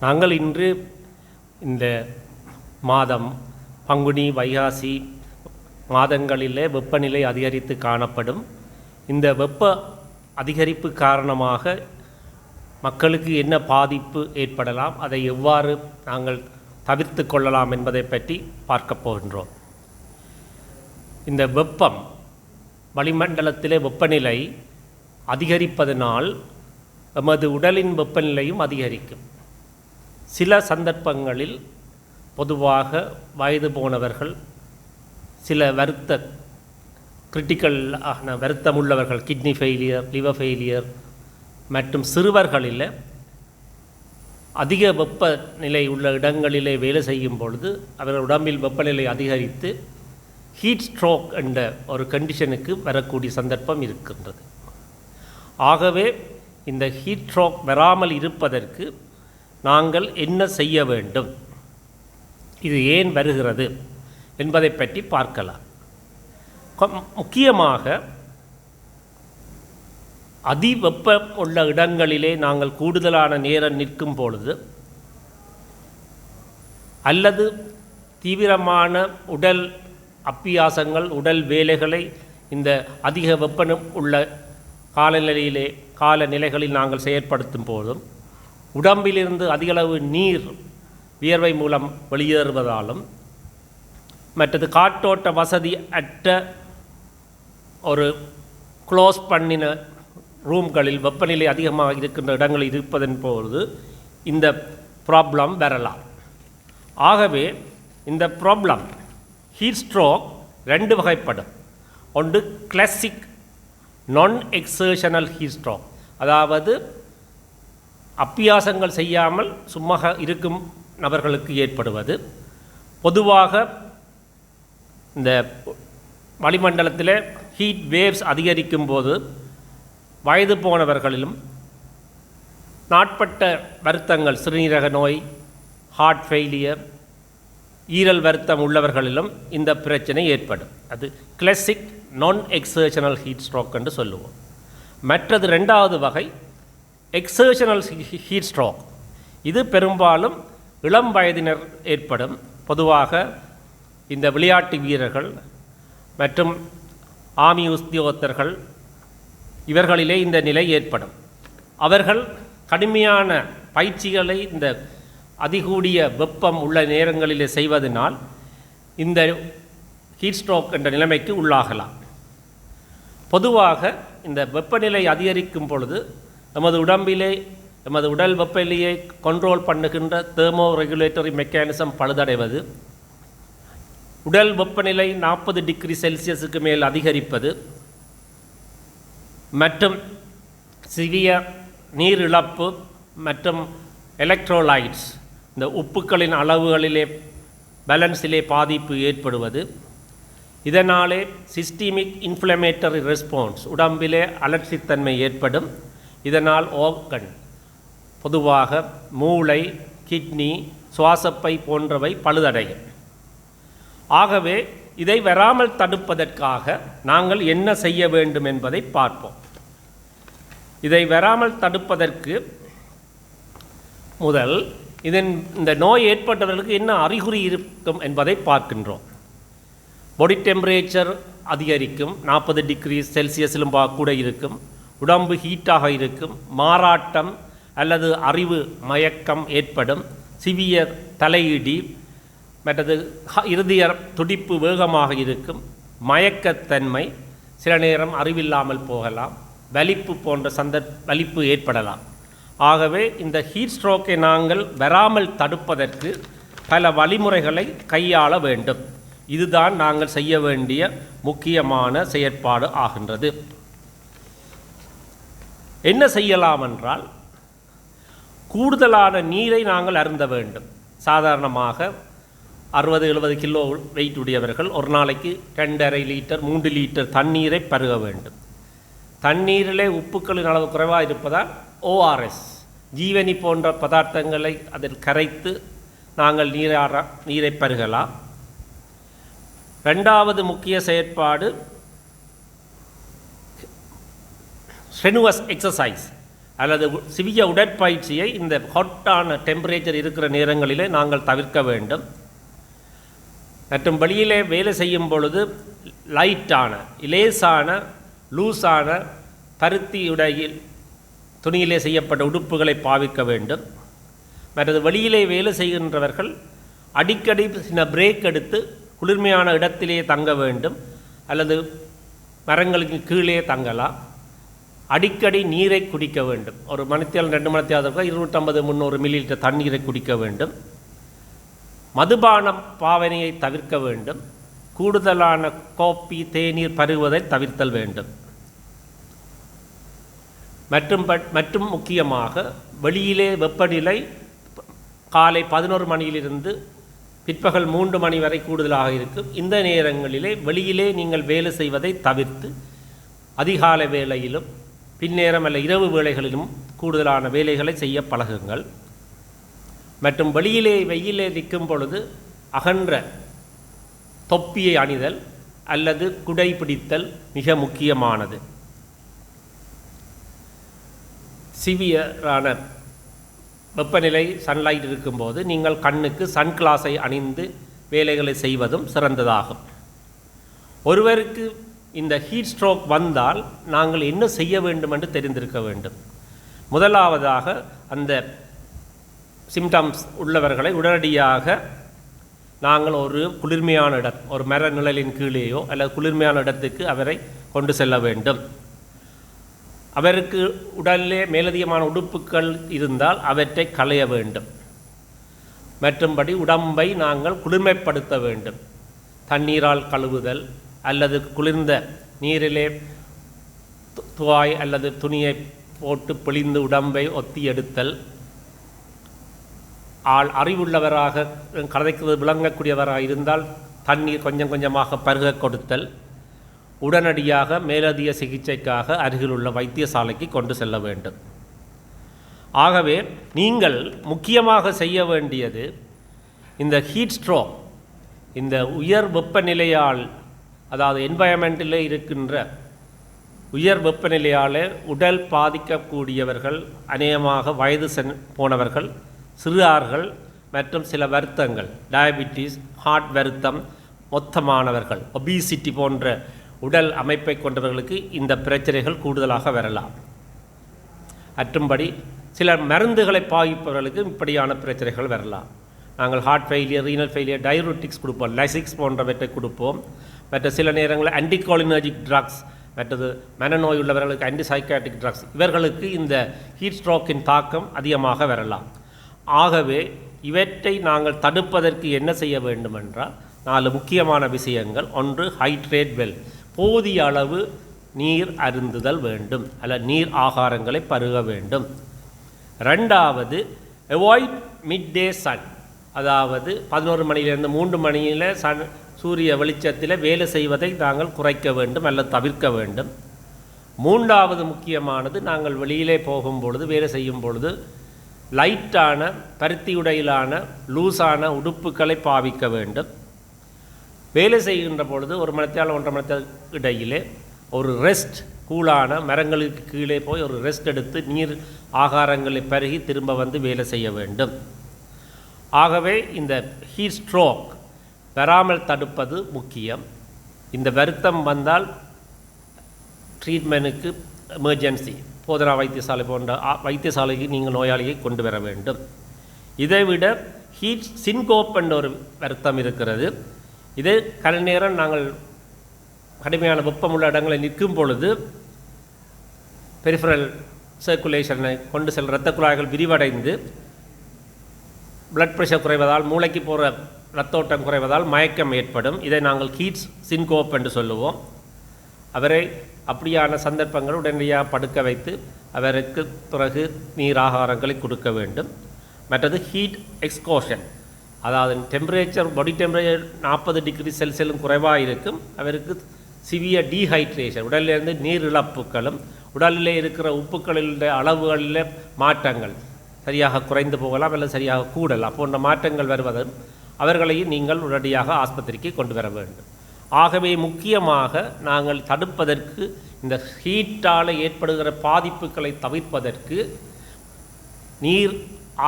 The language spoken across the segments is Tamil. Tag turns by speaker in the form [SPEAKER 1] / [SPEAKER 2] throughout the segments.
[SPEAKER 1] நாங்கள் இன்று இந்த மாதம் பங்குனி வைகாசி மாதங்களிலே வெப்பநிலை அதிகரித்து காணப்படும். இந்த வெப்ப அதிகரிப்பு காரணமாக மக்களுக்கு என்ன பாதிப்பு ஏற்படலாம், அதை எவ்வாறு நாங்கள் தவிர்த்து கொள்ளலாம் என்பதை பற்றி பார்க்க போகின்றோம். இந்த வெப்பம் வளிமண்டலத்திலே வெப்பநிலை அதிகரிப்பதனால் நமது உடலின் வெப்பநிலையும் அதிகரிக்கும். சில சந்தர்ப்பங்களில் பொதுவாக வயது போனவர்கள், சில கிரிட்டிக்கல் வருத்தம் உள்ளவர்கள், கிட்னி ஃபெயிலியர், லிவர் ஃபெயிலியர் மற்றும் சிறுவர்களில் அதிக வெப்பநிலை உள்ள இடங்களிலே வேலை செய்யும் பொழுது அவர்கள் உடம்பில் வெப்பநிலை அதிகரித்து ஹீட் ஸ்ட்ரோக் என்ற ஒரு கண்டிஷனுக்கு வரக்கூடிய சந்தர்ப்பம் இருக்கின்றது. ஆகவே இந்த ஹீட் ஸ்ட்ரோக் வராமல் இருப்பதற்கு நாங்கள் என்ன செய்ய வேண்டும், இது ஏன் வருகிறது என்பதை பற்றி பார்க்கலாம். முக்கியமாக அதிவெப்பம் உள்ள இடங்களிலே நாங்கள் கூடுதலான நேரம் நிற்கும் பொழுது அல்லது தீவிரமான உடல் அப்பியாசங்கள், உடல் வேலைகளை இந்த அதிக வெப்பம் உள்ள காலநிலைகளில் நாங்கள் செயற்படுத்தும் போதும் உடம்பிலிருந்து அதிகளவு நீர் வியர்வை மூலம் வெளியேறுவதாலும் மற்றது காற்றோட்ட வசதி அற்ற ஒரு க்ளோஸ் பண்ணின ரூம்களில் வெப்பநிலை அதிகமாக இருக்கின்ற இடங்களில் இருப்பதன் போது இந்த ப்ராப்ளம் வரலாம். ஆகவே இந்த ப்ராப்ளம் ஹீட் ஸ்ட்ரோக் ரெண்டு வகைப்படும். ஒன்று கிளாசிக் நான் எக்ஸர்ஷனல் ஹீட் ஸ்ட்ரோக், அதாவது அப்பியாசங்கள் செய்யாமல் சும்மா இருக்கும் நபர்களுக்கு ஏற்படுவது. பொதுவாக இந்த வளிமண்டலத்தில் ஹீட் வேவ்ஸ் அதிகரிக்கும் போது வயது போனவர்களிலும் நாட்பட்ட வருத்தங்கள், சிறுநீரக நோய், ஹார்ட் ஃபெயிலியர், ஈரல் வருத்தம் உள்ளவர்களிலும் இந்த பிரச்சனை ஏற்படும். அது கிளாசிக் நான் எக்ஸர்ஷனல் ஹீட் ஸ்ட்ரோக் என்று சொல்லுவோம். மற்றது ரெண்டாவது வகை எக்ஸர்ஷனல் ஹீட் ஸ்ட்ரோக். இது பெரும்பாலும் இளம் வயதினர் ஏற்படும். பொதுவாக இந்த விளையாட்டு வீரர்கள் மற்றும் ஆர்மி உத்தியோகத்தர்கள் இவர்களிலே இந்த நிலை ஏற்படும். அவர்கள் கடுமையான பயிற்சிகளை இந்த அதிகூடிய வெப்பம் உள்ள நேரங்களிலே செய்வதனால் இந்த ஹீட் ஸ்ட்ரோக் என்ற நிலைமைக்கு உள்ளாகலாம். பொதுவாக இந்த வெப்பநிலை அதிகரிக்கும் பொழுது நமது உடல் வெப்பநிலையை கண்ட்ரோல் பண்ணுகின்ற தெர்மோ ரெகுலேட்டரி மெக்கானிசம் பழுதடைவது, உடல் வெப்பநிலை 40 டிகிரி செல்சியஸுக்கு மேல் அதிகரிப்பது மற்றும் சிவியர் நீர் இழப்பு மற்றும் எலக்ட்ரோலைட்ஸ், இந்த உப்புக்களின் அளவுகளிலே பேலன்ஸிலே பாதிப்பு ஏற்படுவது, இதனாலே சிஸ்டமிக் இன்ஃப்ளமேட்டரி ரெஸ்பான்ஸ், உடம்பிலே அலர்ச்சித்தன்மை ஏற்படும். இதனால் ஆர்கன், பொதுவாக மூளை, கிட்னி, சுவாசப்பை போன்றவை பழுதடையும். ஆகவே இதை வராமல் தடுப்பதற்காக நாங்கள் என்ன செய்ய வேண்டும் என்பதை பார்ப்போம். இதை வராமல் தடுப்பதற்கு முதல் இந்த நோய் ஏற்பட்டவர்களுக்கு என்ன அறிகுறி இருக்கும் என்பதை பார்க்கின்றோம். பாடி டெம்பரேச்சர் அதிகரிக்கும், 40 டிகிரி செல்சியஸிலும் கூட இருக்கும். உடம்பு ஹீட்டாக இருக்கும். மாறாட்டம் அல்லது அறிவு மயக்கம் ஏற்படும். சிவியர் தலையிடி, மற்றது இருதய துடிப்பு வேகமாக இருக்கும். மயக்கத்தன்மை, சில நேரம் அறிவில்லாமல் போகலாம். வலிப்பு போன்ற வலிப்பு ஏற்படலாம். ஆகவே இந்த ஹீட் ஸ்ட்ரோக்கை நாங்கள் வராமல் தடுப்பதற்கு பல வழிமுறைகளை கையாள வேண்டும். இதுதான் நாங்கள் செய்ய வேண்டிய முக்கியமான செயற்பாடு ஆகின்றது. என்ன செய்யலாம் என்றால், கூடுதலான நீரை நாங்கள் அருந்த வேண்டும். சாதாரணமாக 60-70 கிலோ வெயிட் உடையவர்கள் ஒரு நாளைக்கு 2.5 லிட்டர் 3 லிட்டர் தண்ணீரை பருக வேண்டும். தண்ணீரிலே உப்புக்களின் அளவு குறைவாக இருப்பதால் ORS, ஜீவனி போன்ற பதார்த்தங்களை அதில் கரைத்து நாங்கள் நீரை பருகலாம். ரெண்டாவது முக்கிய செயற்பாடு ஸ்ட்ரெனுவஸ் எக்ஸசைஸ், அல்லது சிவிய உடற்பயிற்சியை இந்த ஹாட்டான டெம்பரேச்சர் இருக்கிற நேரங்களிலே நாங்கள் தவிர்க்க வேண்டும். மற்றும் வெளியிலே வேலை செய்யும் பொழுது லைட்டான லேசான லூஸான பருத்தியுடைய துணியிலே செய்யப்பட்ட உடுப்புகளை பாவிக்க வேண்டும். மற்றது வெளியிலே வேலை செய்கின்றவர்கள் அடிக்கடி சின்ன பிரேக் எடுத்து குளிர்மையான இடத்திலே தங்க வேண்டும், அல்லது மரங்களுக்கு கீழே தங்கலாம். அடிக்கடி நீரை குடிக்க வேண்டும். ஒரு மணித்தியால் 2 மணித்தியால் 250-300 மில்லிலிட்டர் தண்ணீரை குடிக்க வேண்டும். மதுபானம் பாவனையை தவிர்க்க வேண்டும். கூடுதலான காபி தேநீர் பருகுவதை தவிர்த்தல் வேண்டும். மற்றும் முக்கியமாக வெளியிலே வெப்பநிலை காலை 11 மணியிலிருந்து பிற்பகல் 3 மணி வரை கூடுதலாக இருக்கும். இந்த நேரங்களிலே வெளியிலே நீங்கள் வேலை செய்வதை தவிர்த்து அதிகாலை வேளையிலும் பின்னேரம் அல்ல இரவு வேளைகளிலும் கூடுதலான வேலைகளை செய்ய பழகுங்கள். மற்றும் வெயிலே நிற்கும் பொழுது அகன்ற தொப்பியை அணிதல் அல்லது குடை பிடித்தல் மிக முக்கியமானது. சிவியரான வெப்பநிலை சன்லைட் இருக்கும்போது நீங்கள் கண்ணுக்கு சன்கிளாஸை அணிந்து வேலைகளை செய்வதும் சிறந்ததாகும். ஒருவருக்கு இந்த ஹீட் ஸ்ட்ரோக் வந்தால் நாங்கள் என்ன செய்ய வேண்டும் என்று தெரிந்திருக்க வேண்டும். முதலாவதாக அந்த சிம்டம்ஸ் உள்ளவர்களை உடனடியாக நாங்கள் ஒரு குளிர்மையான ஒரு மர நிழலின் கீழேயோ அல்லது குளிர்மையான இடத்துக்கு அவரை கொண்டு செல்ல வேண்டும். அவருக்கு உடலிலே மேலதிகமான உடுப்புகள் இருந்தால் அவற்றை களைய வேண்டும். மற்றும்படி உடம்பை நாங்கள் குளிர்மைப்படுத்த வேண்டும். தண்ணீரால் கழுவுதல் அல்லது குளிர்ந்த நீரிலே துவாய் அல்லது துணியை போட்டு பிழிந்து உடம்பை ஒத்தி எடுத்தல். அறிவுள்ளவராக கதைக்கு விளங்கக்கூடியவராக இருந்தால் தண்ணீர் கொஞ்சம் கொஞ்சமாக பருக கொடுத்தல். உடனடியாக மேலதிக சிகிச்சைக்காக அருகிலுள்ள வைத்தியசாலைக்கு கொண்டு செல்ல வேண்டும். ஆகவே நீங்கள் முக்கியமாக செய்ய வேண்டியது இந்த ஹீட் ஸ்ட்ரோக், இந்த உயர் வெப்பநிலையால், அதாவது என்வாயன்மெண்ட்டில் இருக்கின்ற உயர் வெப்பநிலையால் உடல் பாதிக்கக்கூடியவர்கள் அநேகமாக வயது போனவர்கள், சிறார்கள் மற்றும் சில வருத்தங்கள், டயபிட்டிஸ், ஹார்ட் வருத்தம், மொத்தமானவர்கள், ஒபிசிட்டி போன்ற உடல் அமைப்பை கொண்டவர்களுக்கு இந்த பிரச்சனைகள் கூடுதலாக வரலாம். அற்றும்படி சில மருந்துகளை பாவிப்பவர்களுக்கு இப்படியான பிரச்சனைகள் வரலாம். நாங்கள் heart failure, renal failure, diabetics கொடுப்போம், லைசிக்ஸ் போன்றவற்றை கொடுப்போம். மற்ற சில நேரங்களில் ஆன்டிகோலினர்ஜிக் ட்ரக்ஸ், மற்றது மனநோய் உள்ளவர்களுக்கு ஆன்டிசைக்காட்டிக் ட்ரக்ஸ், இவர்களுக்கு இந்த ஹீட் ஸ்ட்ரோக்கின் தாக்கம் அதிகமாக வரலாம். ஆகவே இவற்றை நாங்கள் தடுப்பதற்கு என்ன செய்ய வேண்டும் என்றால் 4 முக்கியமான விஷயங்கள். ஒன்று, ஹைட்ரேட் வெல், போதிய அளவு நீர் அருந்துதல் வேண்டும், அல்ல நீர் ஆகாரங்களை பருக வேண்டும். ரெண்டாவது, அவாய்ட் மிட் டே சன், அதாவது 11 மணியிலிருந்து 3 மணியில் சூரிய வெளிச்சத்தில் வேலை செய்வதை நாங்கள் குறைக்க வேண்டும் அல்லது தவிர்க்க வேண்டும். மூன்றாவது முக்கியமானது, நாங்கள் வெளியிலே போகும்பொழுது வேலை செய்யும் பொழுது லைட்டான பருத்தியுடையிலான லூஸான உடுப்புகளை பாவிக்க வேண்டும். வேலை செய்கின்ற பொழுது 1 மணித்தால் 1.5 மணித்தால் இடையிலே ஒரு ரெஸ்ட், கூலான மரங்களுக்கு கீழே போய் ஒரு ரெஸ்ட் எடுத்து நீர் ஆகாரங்களை பருகி திரும்ப வந்து வேலை செய்ய வேண்டும். ஆகவே இந்த ஹீட் ஸ்ட்ரோக் வராமல் தடுப்பது முக்கியம். இந்த வருத்தம் வந்தால் ட்ரீட்மெண்ட்டுக்கு எமர்ஜென்சி போதனா வைத்தியசாலை போன்ற வைத்தியசாலைக்கு நீங்கள் நோயாளியை கொண்டு வர வேண்டும். இதைவிட ஹீட் சின்கோப் என்ற ஒரு வருத்தம் இருக்கிறது. இது கன நேரம் நாங்கள் கடுமையான வெப்பமுள்ள இடங்களில் நிற்கும் பொழுது பெரிஃபரல் சர்க்குலேஷனை கொண்டு செல்லும் இரத்த குழாய்கள் விரிவடைந்து பிளட் ப்ரெஷர் குறைவதால், மூளைக்கு போகிற இரத்தோட்டம் குறைவதால் மயக்கம் ஏற்படும். இதை நாங்கள் ஹீட் சின்கோப் என்று சொல்லுவோம். அவரை அப்படியான சந்தர்ப்பங்கள் உடனடியாக படுக்க வைத்து அவருக்கு பிறகு நீர் ஆகாரங்களை கொடுக்க வேண்டும். மற்றது ஹீட் எக்ஸ்கோஷன், அதாவது டெம்பரேச்சர், பாடி டெம்பரேச்சர் 40 டிகிரி செல்சியஸும் குறைவாக இருக்கும். அவருக்கு சிவியர் டீஹைட்ரேஷன், உடலிலிருந்து நீர் இழப்புகளும் உடலில் இருக்கிற உப்புக்களில் அளவுகளில் மாற்றங்கள் சரியாக குறைந்து போகலாம் அல்லது சரியாக கூடலாம் போன்ற மாற்றங்கள் வருவதும் அவர்களையும் நீங்கள் உடனடியாக ஆஸ்பத்திரிக்கு கொண்டு வர வேண்டும். ஆகவே முக்கியமாக நாங்கள் தடுப்பதற்கு இந்த ஹீட்டால் ஏற்படுகிற பாதிப்புகளை தவிர்ப்பதற்கு நீர்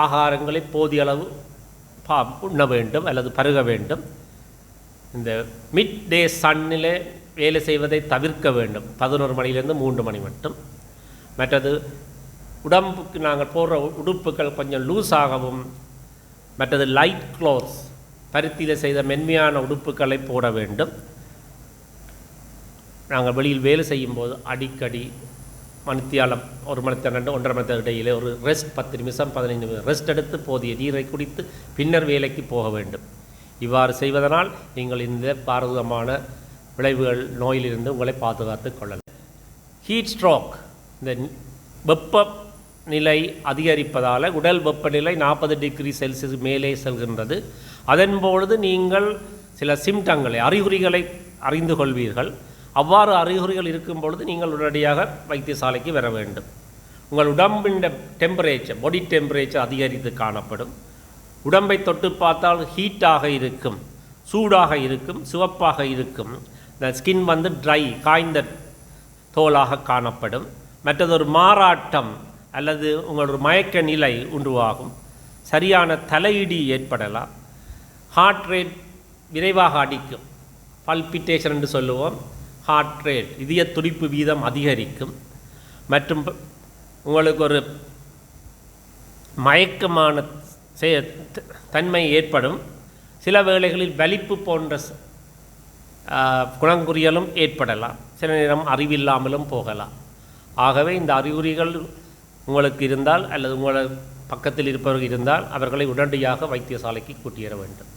[SPEAKER 1] ஆகாரங்களை போதிய அளவு உண்ண வேண்டும் அல்லது பருக வேண்டும். இந்த மிட் டே சன்னில் வேலை செய்வதை தவிர்க்க வேண்டும், 11 மணிலேருந்து 3 மணி மட்டும். மற்றது உடம்புக்கு நாங்கள் போடுற உடுப்புகள் கொஞ்சம் லூஸாகவும், மற்றது லைட் க்ளோத்ஸ் பருத்தியில் செய்த மென்மையான உடுப்புகளை போட வேண்டும். நாங்கள் வெளியில் வேலை செய்யும்போது அடிக்கடி மணித்தியாலம் 1 மணி நேரம் 1.5 மணி நேரம் இடையிலே ஒரு ரெஸ்ட் 10 நிமிஷம் 15 நிமிஷம் ரெஸ்ட் எடுத்து போதிய நீரை குடித்து பின்னர் வேலைக்கு போக வேண்டும். இவ்வாறு செய்வதனால் நீங்கள் இந்த பாரதூரமான விளைவுகள் நோயிலிருந்து உங்களை பாதுகாத்து கொள்ளலாம். ஹீட் ஸ்ட்ரோக், இந்த வெப்பநிலை அதிகரிப்பதால் உடல் வெப்பநிலை 40 டிகிரி செல்சியஸ் மேலே செல்கின்றது. அதன்பொழுது நீங்கள் சில சிம்டங்களை அறிகுறிகளை அறிந்து கொள்வீர்கள். அவ்வாறு அறிகுறிகள் இருக்கும் பொழுது நீங்கள் உடனடியாக வைத்தியசாலைக்கு வர வேண்டும். உங்கள் உடம்பின் டெம்பரேச்சர், பாடி டெம்பரேச்சர் அதிகரித்து காணப்படும். உடம்பை தொட்டு பார்த்தால் ஹீட்டாக இருக்கும், சூடாக இருக்கும், சிவப்பாக இருக்கும். இந்த ஸ்கின் வந்து ட்ரை, காய்ந்த தோலாக காணப்படும். மற்றதொரு மாறாட்டம் அல்லது உங்களோட மயக்க நிலை உருவாகும். சரியான தலையிடி ஏற்படலாம். ஹார்ட் ரேட் விரைவாக அடிக்கும், பல்பிட்டேஷன் என்று சொல்லுவோம். ஹார்ட் ரேட், இதய துடிப்பு வீதம் அதிகரிக்கும். மற்றும் உங்களுக்கு ஒரு மயக்கமான தன்மை ஏற்படும். சில வேளைகளில் வலிப்பு போன்ற குணங்குறிகளும் ஏற்படலாம். சில நேரம் அறிவில்லாமலும் போகலாம். ஆகவே இந்த அறிகுறிகள் உங்களுக்கு இருந்தால் அல்லது உங்கள் பக்கத்தில் இருப்பவர்கள் இருந்தால் அவர்களை உடனடியாக வைத்தியசாலைக்கு கூட்டியற வேண்டும்.